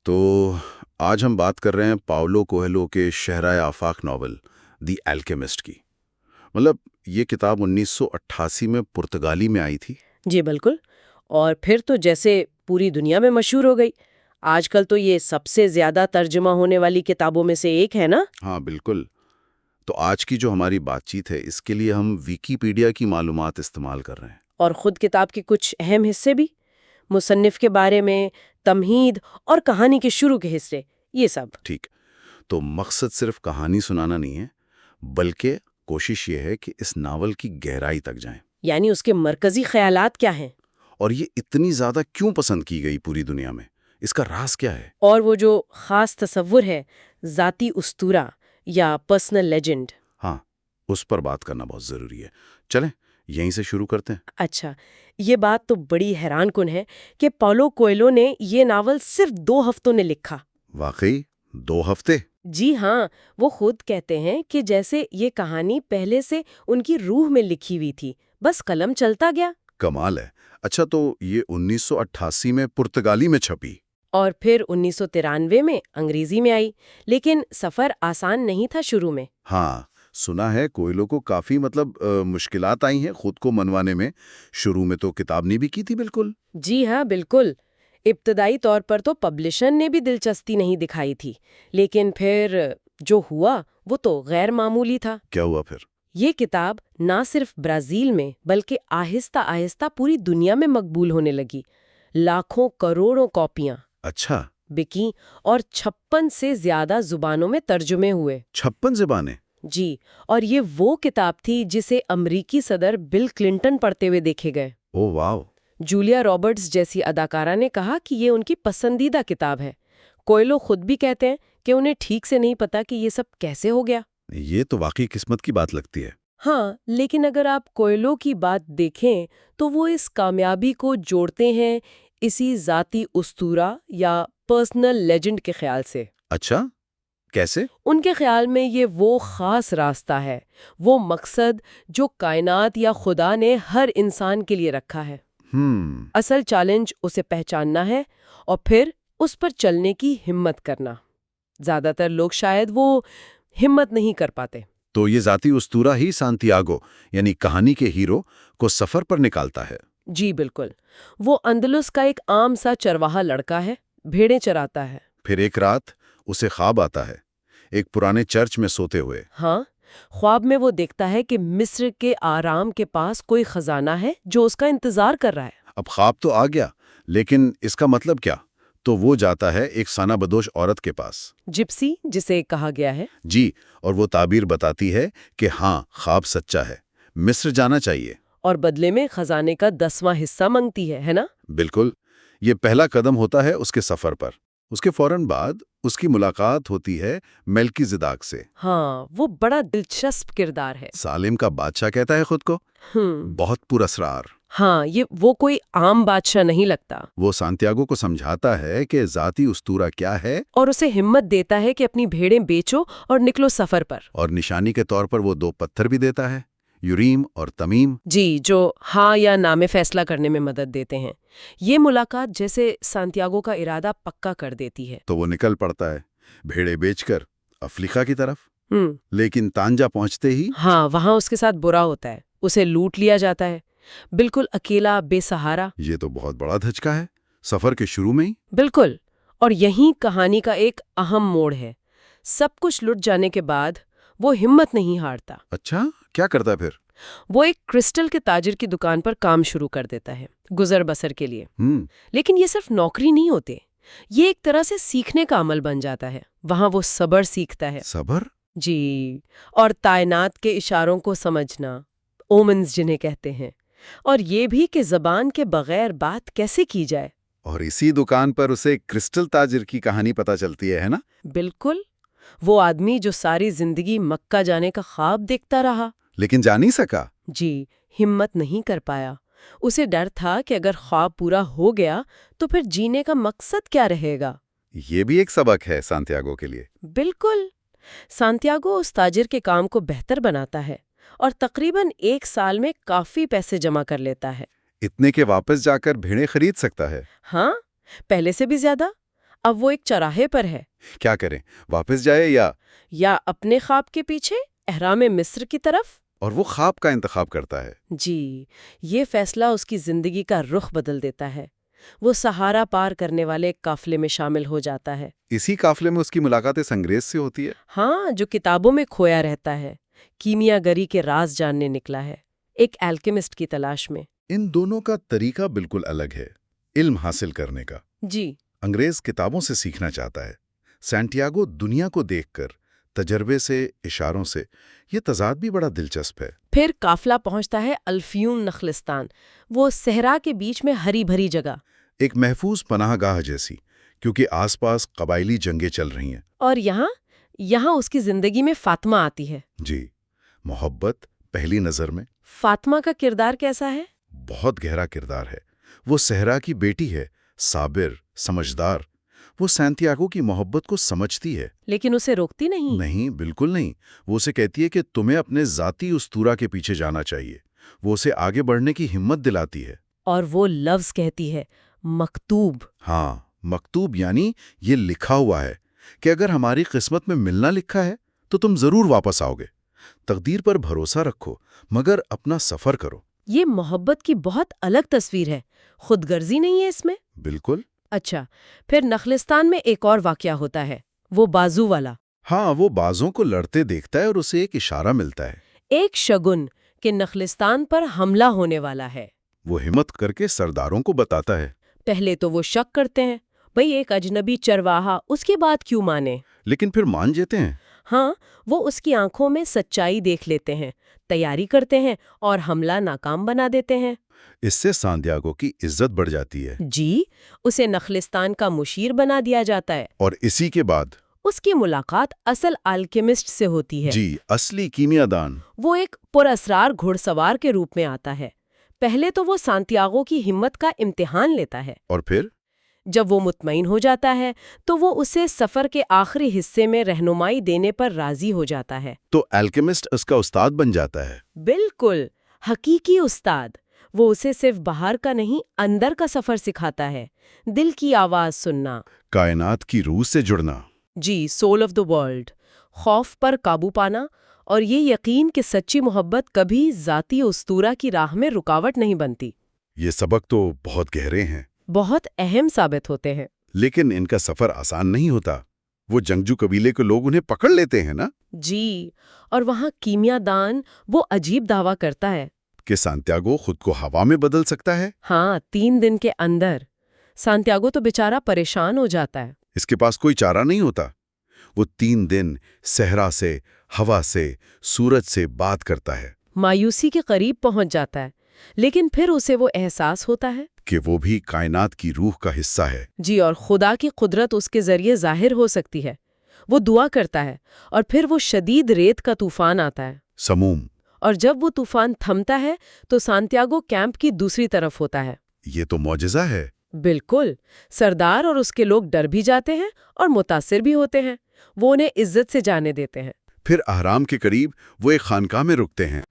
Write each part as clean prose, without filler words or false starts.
تو آج ہم بات کر رہے ہیں پاولو کوہلو کے شہرائے آفاق ناول دی الکیمسٹ کی۔ مطلب یہ کتاب 1988 میں پرتگالی میں آئی تھی۔ جی بالکل، اور پھر تو جیسے پوری دنیا میں مشہور ہو گئی۔ آج کل تو یہ سب سے زیادہ ترجمہ ہونے والی کتابوں میں سے ایک ہے نا؟ ہاں بالکل۔ تو آج کی جو ہماری بات چیت ہے اس کے لیے ہم ویکیپیڈیا کی معلومات استعمال کر رہے ہیں۔ اور خود کتاب کے کچھ اہم حصے بھی، مصنف کے بارے میں، تمہید اور کہانی کے شروع کے حصے، یہ سب۔ ٹھیک، تو مقصد صرف کہانی سنانا نہیں ہے، بلکہ کوشش یہ ہے کہ اس ناول کی گہرائی تک جائیں۔ یعنی اس کے مرکزی خیالات کیا ہیں؟ اور یہ اتنی زیادہ کیوں پسند کی گئی پوری دنیا میں؟ اس کا راز کیا ہے؟ اور وہ جو خاص تصور ہے، ذاتی اسطورہ یا پرسنل لیجنڈ۔ ہاں، اس پر بات کرنا بہت ضروری ہے۔ چلیں یہیں سے شروع کرتے ہیں۔ اچھا، یہ بات تو بڑی حیران کن ہے کہ پاولو کوئلو نے یہ ناول صرف 2 ہفتوں میں لکھا۔ واقعی 2 ہفتے؟ جی ہاں، وہ خود کہتے ہیں کہ جیسے یہ کہانی پہلے سے ان کی روح میں لکھی ہوئی تھی، بس قلم چلتا گیا۔ کمال ہے۔ اچھا، تو یہ 1988 میں پرتگالی میں چھپی؟ اور پھر 1993 میں انگریزی میں آئی، لیکن سفر آسان نہیں تھا شروع میں۔ ہاں، سنا ہے کوئلو کو کافی مشکلات آئی ہیں خود کو منوانے میں۔ شروع میں تو کتاب نہیں بھی کی تھی بالکل۔ جی ہاں بالکل، ابتدائی طور پر تو پبلشر نے بھی دلچسپی نہیں دکھائی تھی، لیکن پھر جو ہوا وہ تو غیر معمولی تھا۔ کیا ہوا پھر؟ یہ کتاب نہ صرف برازیل میں بلکہ آہستہ آہستہ پوری دنیا میں مقبول ہونے لگی۔ لاکھوں کروڑوں کاپیاں اچھا، بکیں اور 56 سے زیادہ زبانوں میں ترجمے ہوئے۔ 56 زبانیں؟ جی، اور یہ وہ کتاب تھی جسے امریکی صدر بل کلنٹن پڑھتے ہوئے دیکھے گئے۔ او واو! جولیا رابرٹس جیسی اداکارہ نے کہا کہ یہ ان کی پسندیدہ کتاب ہے۔ کوئلو خود بھی کہتے ہیں کہ انہیں ٹھیک سے نہیں پتا کہ یہ سب کیسے ہو گیا۔ یہ تو واقعی قسمت کی بات لگتی ہے۔ ہاں، لیکن اگر آپ کوئلو کی بات دیکھیں تو وہ اس کامیابی کو جوڑتے ہیں اسی ذاتی اسطورہ یا پرسنل لیجنڈ کے خیال سے۔ اچھا، کیسے؟ ان کے خیال میں یہ وہ خاص راستہ ہے، وہ مقصد جو کائنات یا خدا نے ہر انسان کے لیے رکھا ہے۔ اصل چیلنج اسے پہچاننا ہے اور پھر اس پر چلنے کی ہمت کرنا۔ زیادہ تر لوگ شاید وہ ہمت نہیں کر پاتے۔ تو یہ ذاتی اسطورہ ہی سانتیاگو یعنی کہانی کے ہیرو کو سفر پر نکالتا ہے۔ جی بالکل، وہ اندلس کا ایک عام سا چرواہا لڑکا ہے، بھیڑیں چراتا ہے۔ پھر ایک رات اسے خواب آتا ہے، ایک پرانے چرچ میں سوتے ہوئے۔ ہاں، خواب میں وہ دیکھتا ہے کہ مصر کے آرام کے پاس کوئی خزانہ ہے جو اس کا انتظار کر رہا ہے۔ اب خواب تو آ گیا، لیکن اس کا مطلب کیا؟ تو وہ جاتا ہے ایک سانہ بدوش عورت کے پاس، جپسی جسے کہا گیا ہے۔ جی، اور وہ تعبیر بتاتی ہے کہ ہاں، خواب سچا ہے، مصر جانا چاہیے۔ اور بدلے میں خزانے کا 10واں حصہ مانگتی ہے نا؟ بالکل، یہ پہلا قدم ہوتا ہے اس کے سفر پر۔ اس کے فوراً بعد اس کی ملاقات ہوتی ہے میلکی زیدک سے۔ ہاں، وہ بڑا دلچسپ کردار ہے۔ سالم کا بادشاہ کہتا ہے خود کو، بہت پر اسرار۔ ہاں، وہ کوئی عام بادشاہ نہیں لگتا۔ وہ سانتیاگو کو سمجھاتا ہے کہ ذاتی اسطورہ کیا ہے، اور اسے ہمت دیتا ہے کہ اپنی بھیڑیں بیچو اور نکلو سفر پر۔ اور نشانی کے طور پر وہ 2 پتھر بھی دیتا ہے، یوریم اور تمیم۔ جی، جو ہاں یا نا میں فیصلہ کرنے میں مدد دیتے ہیں۔ یہ ملاقات جیسے سانتیاگو کا ارادہ پکا کر دیتی ہے۔ تو وہ نکل پڑتا ہے بھیڑے بیچ کر افریقہ کی طرف۔ لیکن تانجا پہنچتے ہی ہاں، وہاں اس کے ساتھ برا ہوتا ہے، اسے لوٹ لیا جاتا ہے، بالکل اکیلا، بے سہارا۔ یہ تو بہت بڑا دھچکا ہے سفر کے شروع میں ہی۔ بالکل، اور یہیں کہانی کا ایک اہم موڑ ہے۔ سب کچھ لٹ جانے کے بعد وہ ہمت نہیں ہارتا۔ اچھا، کیا کرتا پھر؟ وہ ایک کرسٹل کے تاجر کی دکان پر کام شروع کر دیتا ہے، گزر بسر کے لیے۔ لیکن یہ صرف نوکری نہیں ہوتے، یہ ایک طرح سے سیکھنے کا عمل بن جاتا ہے۔ وہاں وہ صبر سیکھتا ہے۔ صبر؟ جی، اور کائنات کے اشاروں کو سمجھنا، اومنز جنہیں کہتے ہیں، اور یہ بھی کہ زبان کے بغیر بات کیسے کی جائے۔ اور اسی دکان پر اسے کرسٹل تاجر کی کہانی پتہ چلتی ہے نا؟ بالکل، وہ آدمی جو ساری زندگی مکہ جانے کا خواب دیکھتا رہا لیکن جا نہیں سکا۔ جی، ہمت نہیں کر پایا۔ اسے ڈر تھا کہ اگر خواب پورا ہو گیا تو پھر جینے کا مقصد کیا رہے گا۔ یہ بھی ایک سبق ہے سانتیاگو کے لیے۔ بالکل، سانتیاگو اس تاجر کے کام کو بہتر بناتا ہے اور تقریباً 1 سال میں کافی پیسے جمع کر لیتا ہے۔ اتنے کے واپس جا کر بھیڑیں خرید سکتا ہے؟ ہاں، پہلے سے بھی زیادہ۔ اب وہ ایک چوراہے پر ہے، کیا کریں، واپس جائے یا اپنے خواب کے پیچھے احرام مصر کی طرف؟ اور وہ خواب کا انتخاب کرتا ہے۔ جی، یہ فیصلہ اس کی زندگی کا رخ بدل دیتا ہے۔ وہ صحارا پار کرنے والے ایک قافلے میں شامل ہو جاتا ہے۔ اسی قافلے میں اس کی ملاقات اس انگریز سے ہوتی ہے۔ ہاں، جو کتابوں میں کھویا رہتا ہے، کیمیا گری کے راز جاننے نکلا ہے، ایک الکیمسٹ کی تلاش میں۔ ان دونوں کا طریقہ بالکل الگ ہے، علم حاصل کرنے کا۔ جی، انگریز کتابوں سے سیکھنا چاہتا ہے، سانتیاگو دنیا کو دیکھ کر، تجربے سے، اشاروں سے۔ یہ تضاد بھی بڑا دلچسپ ہے۔ پھر قافلہ پہنچتا ہے الفیوم نخلستان، وہ صحرا کے بیچ میں ہری بھری جگہ، ایک محفوظ پناہ گاہ جیسی، کیونکہ آس پاس قبائلی جنگیں چل رہی ہیں۔ اور یہاں اس کی زندگی میں فاطمہ آتی ہے۔ جی، محبت پہلی نظر میں۔ فاطمہ کا کردار کیسا ہے؟ بہت گہرا کردار ہے۔ وہ صحرا کی بیٹی ہے، صابر، سمجھدار۔ وہ سانتیاگو کی محبت کو سمجھتی ہے، لیکن اسے روکتی نہیں۔ نہیں، بالکل نہیں۔ وہ اسے کہتی ہے کہ تمہیں اپنے ذاتی اسطورہ کے پیچھے جانا چاہیے۔ وہ اسے آگے بڑھنے کی ہمت دلاتی ہے۔ اور وہ لفظ کہتی ہے، مکتوب۔ ہاں، مکتوب یعنی یہ لکھا ہوا ہے کہ اگر ہماری قسمت میں ملنا لکھا ہے تو تم ضرور واپس آؤ گے۔ تقدیر پر بھروسہ رکھو، مگر اپنا سفر کرو۔ یہ محبت کی بہت الگ تصویر ہے، خود غرضی نہیں ہے اس میں۔ بالکل۔ اچھا، پھر نخلستان میں ایک اور واقعہ ہوتا ہے، وہ بازو والا۔ ہاں، وہ بازوں کو لڑتے دیکھتا ہے اور اسے ایک اشارہ ملتا ہے۔ ایک شگن کہ نخلستان پر حملہ ہونے والا ہے۔ وہ ہمت کر کے سرداروں کو بتاتا ہے، پہلے تو وہ شک کرتے ہیں، بھئی ایک اجنبی چرواہا، اس کے بعد کیوں مانے؟ لیکن پھر مان جاتے ہیں۔ ہاں، وہ اس کی آنکھوں میں سچائی دیکھ لیتے ہیں، تیاری کرتے ہیں اور حملہ ناکام بنا دیتے ہیں۔ اس سے سانتیاگو کی عزت بڑھ جاتی ہے۔ جی، اسے نخلستان کا مشیر بنا دیا جاتا ہے۔ اور اسی کے بعد اس کی ملاقات اصل الکیمسٹ سے ہوتی ہے۔ جی، اصلی کیمیا دان۔ وہ ایک پراسرار گھڑ سوار کے روپ میں آتا ہے۔ پہلے تو وہ سانتیاگو کی ہمت کا امتحان لیتا ہے، اور پھر جب وہ مطمئن ہو جاتا ہے تو وہ اسے سفر کے آخری حصے میں رہنمائی دینے پر راضی ہو جاتا ہے۔ تو الکیمسٹ اس کا استاد بن جاتا ہے۔ بالکل، حقیقی استاد۔ وہ اسے صرف باہر کا نہیں، اندر کا سفر سکھاتا ہے، دل کی آواز سننا، کائنات کی روح سے جڑنا۔ جی، سول آف دا ورلڈ، خوف پر قابو پانا، اور یہ یقین کہ سچی محبت کبھی ذاتی اسطورہ کی راہ میں رکاوٹ نہیں بنتی۔ یہ سبق تو بہت گہرے ہیں، بہت اہم ثابت ہوتے ہیں۔ لیکن ان کا سفر آسان نہیں ہوتا۔ وہ جنگجو قبیلے کے لوگ انہیں پکڑ لیتے ہیں نا، جی، اور وہاں کیمیا دان وہ عجیب دعویٰ کرتا ہے کہ سانتیاگو خود کو ہوا میں بدل سکتا ہے۔ ہاں، 3 دن کے اندر۔ سانتیاگو تو بیچارہ پریشان ہو جاتا ہے۔ اس کے پاس کوئی چارہ نہیں ہوتا۔ وہ 3 دن صحرا سے، ہوا سے، سورج سے بات کرتا ہے، مایوسی کے قریب پہنچ جاتا ہے، لیکن پھر اسے وہ احساس ہوتا ہے کہ وہ بھی کائنات کی روح کا حصہ ہے۔ جی، اور خدا کی قدرت اس کے ذریعے ظاہر ہو سکتی ہے۔ وہ دعا کرتا ہے، اور پھر وہ شدید ریت کا طوفان آتا ہے۔ سموم۔ اور جب وہ طوفان تھمتا ہے تو سانتیاگو کیمپ کی دوسری طرف ہوتا ہے۔ یہ تو معجزہ ہے۔ بالکل، سردار اور اس کے لوگ ڈر بھی جاتے ہیں اور متاثر بھی ہوتے ہیں۔ وہ انہیں عزت سے جانے دیتے ہیں۔ پھر اہرام کے قریب وہ ایک خانقاہ میں رکتے ہیں۔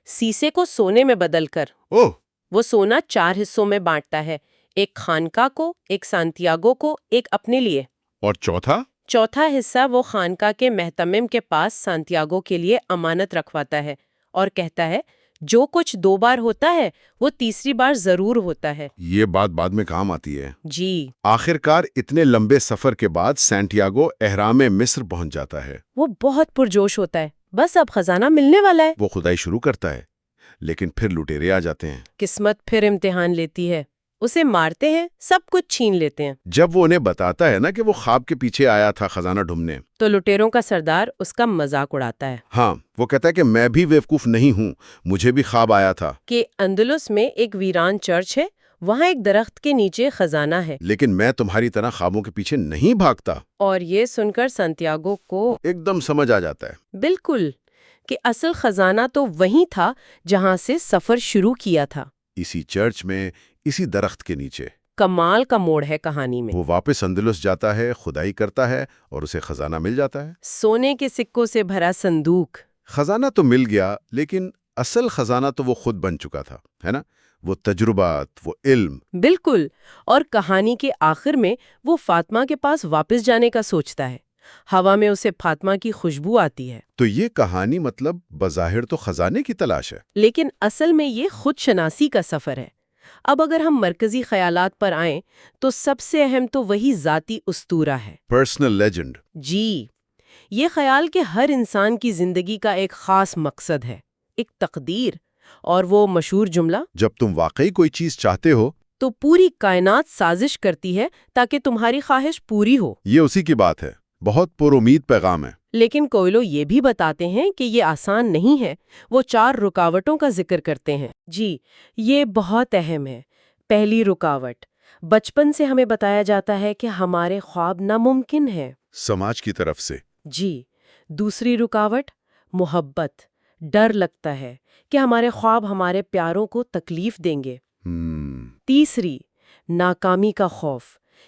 سیسے کو سونے میں بدل کر اوہ! وہ سونا 4 حصوں میں بانٹتا ہے، ایک خانقاہ کو، ایک سانتیاگو کو، ایک اپنے لیے۔ اور چوتھا حصہ وہ خانقاہ کے محتمم کے پاس سانتیاگو کے لیے امانت رکھواتا ہے اور کہتا ہے جو کچھ 2 بار ہوتا ہے وہ تیسری بار ضرور ہوتا ہے۔ یہ بات بعد میں کام آتی ہے۔ جی، آخرکار اتنے لمبے سفر کے بعد سانتیاگو اہرام مصر پہنچ جاتا ہے۔ وہ بہت پرجوش ہوتا ہے، بس اب خزانہ ملنے والا ہے۔ وہ کھدائی شروع کرتا ہے، لیکن پھر لٹیرے آ جاتے ہیں۔ قسمت پھر امتحان لیتی ہے، اسے مارتے ہیں، سب کچھ چھین لیتے ہیں۔ جب وہ انہیں بتاتا ہے نا کہ وہ خواب کے پیچھے آیا تھا خزانہ ڈھونڈنے، تو لٹیروں کا سردار اس کا مذاق اڑاتا ہے ہاں، وہ کہتا ہے کہ میں بھی بیوقوف نہیں ہوں، مجھے بھی خواب آیا تھا۔ کہ اندلس میں ایک ویران چرچ ہے، وہاں ایک درخت کے نیچے خزانہ ہے۔ لیکن میں تمہاری طرح خوابوں کے پیچھے نہیں بھاگتا۔ اور یہ سن کر سانتیاگو کو ایک دم سمجھ آ جاتا ہے۔ بالکل، کہ اصل خزانہ تو وہیں تھا جہاں سے سفر شروع کیا تھا۔ اسی چرچ میں، اسی درخت کے نیچے۔ کمال کا موڑ ہے کہانی میں۔ وہ واپس اندلس جاتا ہے، کھدائی کرتا ہے اور اسے خزانہ مل جاتا ہے۔ سونے کے سکوں سے بھرا صندوق۔ خزانہ تو مل گیا، لیکن اصل خزانہ تو وہ خود بن چکا تھا، ہے نا؟ وہ تجربات، وہ علم۔ بالکل، اور کہانی کے آخر میں وہ فاطمہ کے پاس واپس جانے کا سوچتا ہے۔ ہوا میں اسے فاطمہ کی خوشبو آتی ہے۔ تو یہ کہانی مطلب بظاہر تو خزانے کی تلاش ہے، لیکن اصل میں یہ خود شناسی کا سفر ہے۔ اب اگر ہم مرکزی خیالات پر آئیں تو سب سے اہم تو وہی ذاتی اسطورہ ہے۔ Personal legend. جی، یہ خیال کہ ہر انسان کی زندگی کا ایک خاص مقصد ہے، ایک تقدیر، اور وہ مشہور جملہ، جب تم واقعی کوئی چیز چاہتے ہو تو پوری کائنات سازش کرتی ہے تاکہ تمہاری خواہش پوری ہو۔ یہ اسی کی بات ہے، بہت پر امید پیغام ہے۔ لیکن کوئلو یہ بھی بتاتے ہیں کہ یہ آسان نہیں ہے۔ وہ 4 رکاوٹوں کا ذکر کرتے ہیں۔ جی، یہ بہت اہم ہے۔ پہلی رکاوٹ، بچپن سے ہمیں بتایا جاتا ہے کہ ہمارے خواب ناممکن ہیں، سماج کی طرف سے۔ جی۔ دوسری رکاوٹ، محبت، ڈر لگتا ہے کہ ہمارے خواب ہمارے پیاروں کو تکلیف دیں گے۔ تیسری، ناکامی کا خوف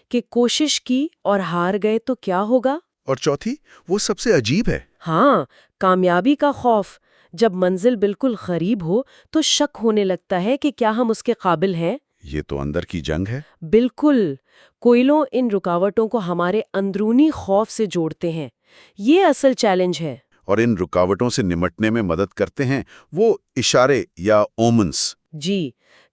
کہ کوشش کی اور ہار گئے تو کیا ہوگا۔ اور چوتھی، وہ سب سے عجیب ہے، ہاں، کامیابی کا خوف، جب منزل بالکل قریب ہو تو شک ہونے لگتا ہے کہ کیا ہم اس کے قابل ہیں۔ یہ تو اندر کی جنگ ہے۔ بالکل، کوئلو ان رکاوٹوں کو ہمارے اندرونی خوف سے جوڑتے ہیں۔ یہ اصل چیلنج ہے۔ اور ان رکاوٹوں سے نمٹنے میں مدد کرتے ہیں وہ اشارے یا اومنس۔ جی،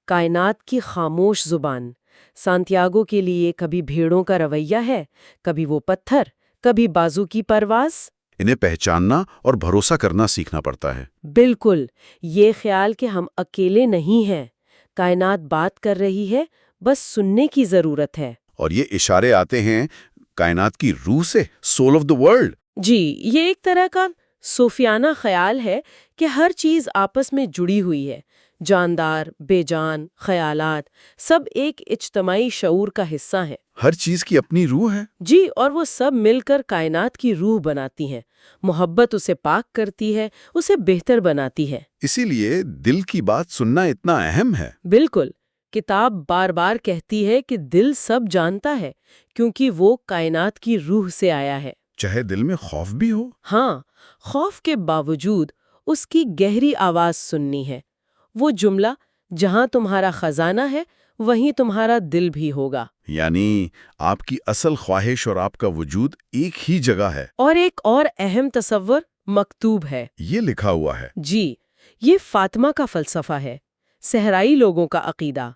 کائنات کی خاموش زبان۔ سانتیاگو کے لیے کبھی بھیڑوں کا رویہ ہے، کبھی وہ پتھر، کبھی بازو کی پرواز۔ انہیں پہچاننا اور بھروسہ کرنا سیکھنا پڑتا ہے۔ بالکل، یہ خیال کہ ہم اکیلے نہیں ہیں، کائنات بات کر رہی ہے، بس سننے کی ضرورت ہے۔ اور یہ اشارے آتے ہیں کائنات کی روح سے، سول آف دا ورلڈ۔ جی، یہ ایک طرح کا صوفیانہ خیال ہے کہ ہر چیز آپس میں جڑی ہوئی ہے۔ جاندار، بے جان، خیالات، سب ایک اجتماعی شعور کا حصہ ہیں۔ ہر چیز کی اپنی روح ہے۔ جی، اور وہ سب مل کر کائنات کی روح بناتی ہیں۔ محبت اسے پاک کرتی ہے، اسے بہتر بناتی ہے۔ اسی لیے دل کی بات سننا اتنا اہم ہے۔ بالکل، کتاب بار بار کہتی ہے کہ دل سب جانتا ہے کیونکہ وہ کائنات کی روح سے آیا ہے۔ چاہے دل میں خوف بھی ہو۔ ہاں، خوف کے باوجود اس کی گہری آواز سننی ہے۔ وہ جملہ، جہاں تمہارا خزانہ ہے وہیں تمہارا دل بھی ہوگا۔ یعنی آپ کی اصل خواہش اور آپ کا وجود ایک ہی جگہ ہے۔ اور ایک اور اہم تصور مکتوب ہے۔ یہ لکھا ہوا ہے۔ جی، یہ فاطمہ کا فلسفہ ہے، صحرائی لوگوں کا عقیدہ۔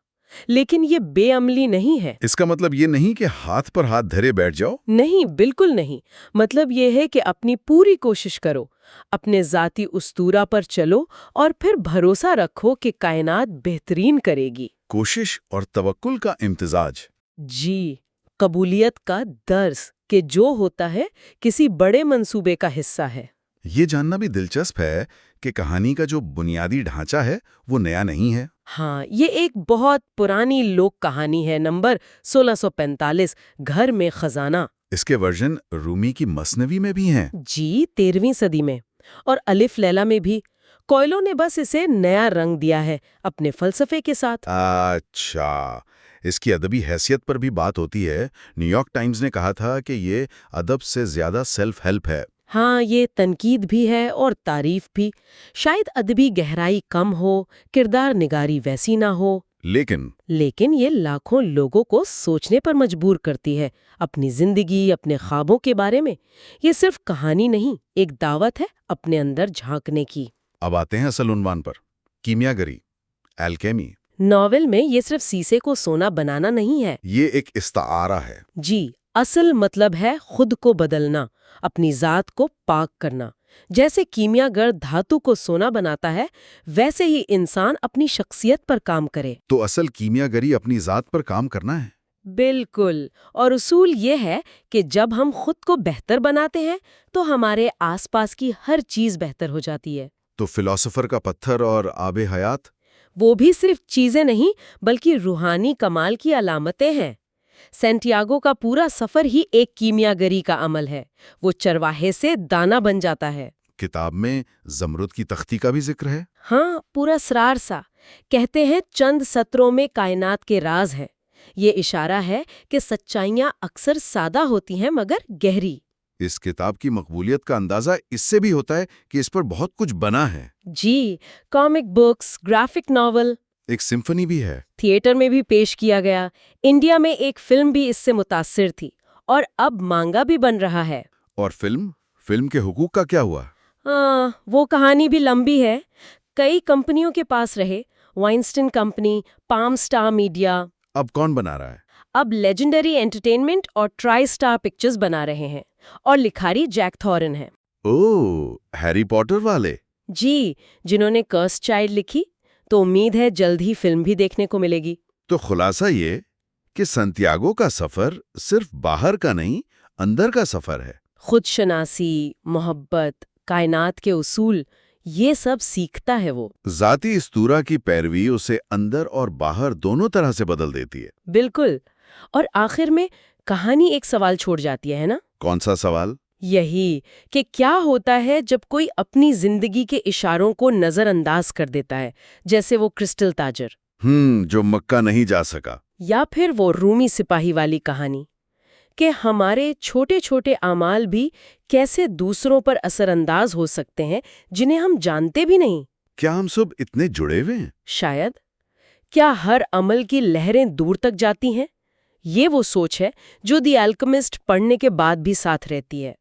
لیکن یہ بے عملی نہیں ہے۔ اس کا مطلب یہ نہیں کہ ہاتھ پر ہاتھ دھرے بیٹھ جاؤ۔ نہیں، بالکل نہیں۔ مطلب یہ ہے کہ اپنی پوری کوشش کرو، اپنے ذاتی اسطورہ پر چلو اور پھر بھروسہ رکھو کہ کائنات بہترین کرے گی۔ کوشش اور توکل کا امتزاج۔ جی، قبولیت کا درس کہ جو ہوتا ہے کسی بڑے منصوبے کا حصہ ہے۔ یہ جاننا بھی دلچسپ ہے کہ کہانی کا جو بنیادی ڈھانچہ ہے وہ نیا نہیں ہے۔ ہاں، یہ ایک بہت پرانی لوک کہانی ہے، نمبر 1645، گھر میں خزانہ۔ اس کے ورژن رومی کی مثنوی میں بھی ہیں۔ جی، 13ویں صدی میں، اور الف لیلا میں بھی۔ کوئلو نے بس اسے نیا رنگ دیا ہے اپنے فلسفے کے ساتھ۔ اچھا، اس کی ادبی حیثیت پر بھی بات ہوتی ہے۔ نیو یارک ٹائمز نے کہا تھا کہ یہ ادب سے زیادہ سیلف ہیلپ ہے۔ ہاں، یہ تنقید بھی ہے اور تعریف بھی۔ شاید ادبی گہرائی کم ہو، کردار نگاری ویسی نہ ہو، لیکن یہ لاکھوں لوگوں کو سوچنے پر مجبور کرتی ہے، اپنی زندگی، اپنے خوابوں کے بارے میں۔ یہ صرف کہانی نہیں، ایک دعوت ہے اپنے اندر جھانکنے کی۔ اب آتے ہیں اصل عنوان پر، کیمیا گری، الکیمی۔ ناول میں یہ صرف سیسے کو سونا بنانا نہیں ہے۔ یہ ایک استعارہ ہے۔ جی، اصل مطلب ہے خود کو بدلنا، اپنی ذات کو پاک کرنا۔ جیسے کیمیا گر دھاتو کو سونا بناتا ہے، ویسے ہی انسان اپنی شخصیت پر کام کرے۔ تو اصل کیمیا گری اپنی ذات پر کام کرنا ہے۔ بالکل، اور اصول یہ ہے کہ جب ہم خود کو بہتر بناتے ہیں تو ہمارے آس پاس کی ہر چیز بہتر ہو جاتی ہے۔ تو فلاسفر کا پتھر اور آب حیات؟ وہ بھی صرف چیزیں نہیں بلکہ روحانی کمال کی علامتیں ہیں۔ سینٹیاگو کا پورا سفر ہی ایک کیمیا گری کا عمل ہے۔ وہ چرواہے سے دانہ بن جاتا ہے۔ کتاب میں زمرد کی تختی کا بھی ذکر ہے۔ ہاں، پورا اسرار سا۔ کہتے ہیں چند سطروں میں کائنات کے راز ہیں۔ یہ اشارہ ہے کہ سچائیاں اکثر سادہ ہوتی ہیں مگر گہری۔ اس کتاب کی مقبولیت کا اندازہ اس سے بھی ہوتا ہے کہ اس پر بہت کچھ بنا ہے۔ جی، کامک بکس، گرافک ناول۔ ایک سمفنی بھی ہے۔ تھیٹر میں بھی پیش کیا گیا، انڈیا میں ایک فلم بھی اس سے متاثر تھی، اور اب مانگا بھی بن رہا ہے۔ اور فلم کے حقوق کا کیا ہوا؟ وہ کہانی بھی لمبی ہے، کئی کمپنیوں کے پاس رہے، Weinstein company, palm star media. اب کون بنا رہا ہے؟ اب لیجنڈری انٹرٹینمنٹ اور ٹرائی سٹار پکچرز بنا رہے ہیں، اور لکھاری جیک تھورن ہے۔ ہیری پوٹر والے؟ جی، جنہوں نے کرس چائلڈ لکھی، تو امید ہے جلد ہی فلم بھی دیکھنے کو ملے گی۔ تو خلاصہ یہ کہ سنتیاگو کا سفر صرف باہر کا نہیں، اندر کا سفر ہے۔ خود شناسی، محبت، کائنات کے اصول، یہ سب سیکھتا ہے وہ۔ ذاتی اسطورہ کی پیروی اسے اندر اور باہر دونوں طرح سے بدل دیتی ہے۔ بالکل، اور آخر میں کہانی ایک سوال چھوڑ جاتی ہے نا؟ کون سا سوال؟ یہی کہ کیا ہوتا ہے جب کوئی اپنی زندگی کے اشاروں کو نظر انداز کر دیتا ہے، جیسے وہ کرسٹل تاجر، جو مکہ نہیں جا سکا، یا پھر وہ رومی سپاہی والی کہانی، کہ ہمارے چھوٹے چھوٹے اعمال بھی کیسے دوسروں پر اثر انداز ہو سکتے ہیں جنہیں ہم جانتے بھی نہیں۔ کیا ہم سب اتنے جڑے ہوئے ہیں؟ شاید۔ کیا ہر عمل کی لہریں دور تک جاتی ہیں؟ یہ وہ سوچ ہے جو دی الکیمسٹ پڑھنے کے بعد بھی ساتھ رہتی ہے۔